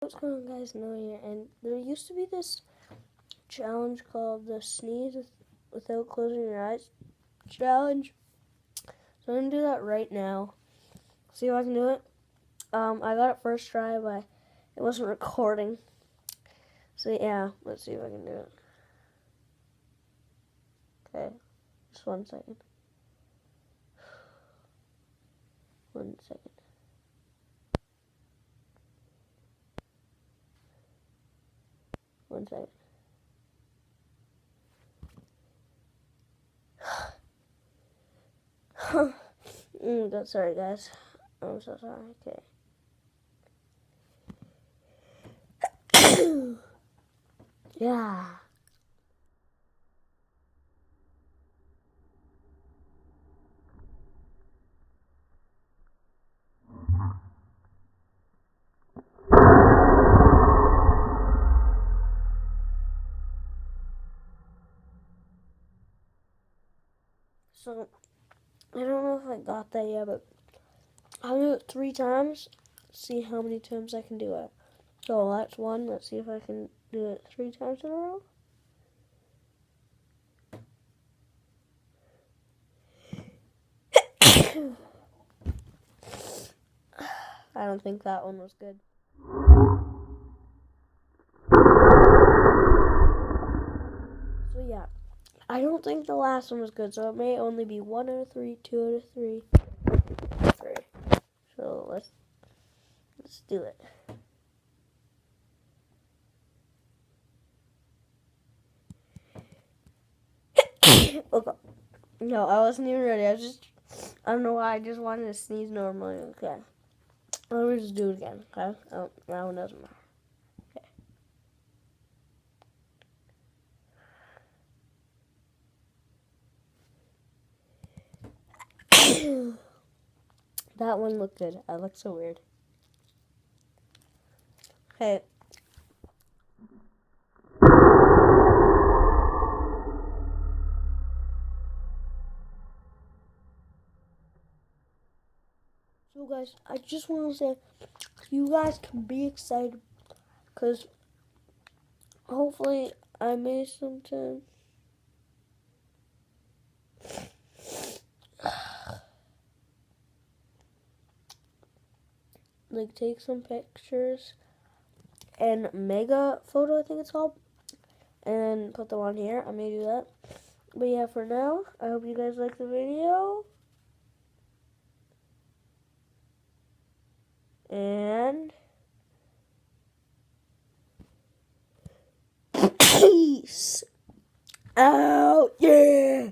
What's going on, guys? Noah here, and there used to be this challenge called the sneeze without closing your eyes challenge. So I'm gonna do that right now. See if I can do it. I got it first try, but it wasn't recording. So yeah, let's see if I can do it. Okay, just 1 second. 1 second. One second. That's sorry, guys. I'm so sorry. Okay. Yeah. So I don't know if I got that yet, but I'll do it 3 times. See how many times I can do it. So that's 1. Let's see if I can do it 3 times in a row. I don't think that one was good. So yeah, I don't think the last one was good. So it may only be 1 out of 3, 2 out of 3, 3. So let's do it. Okay. No, I wasn't even ready. I don't know why. I just wanted to sneeze normally. Okay. Let me just do it again. Okay. Oh, that one doesn't matter. Okay. That one looked good. I look so weird. Okay. So guys, I just want to say, you guys can be excited, because hopefully I may sometime. Like, take some pictures and mega photo, I think it's called, and put them on here. I may do that. But yeah, for now, I hope you guys like the video. And peace out. Yeah.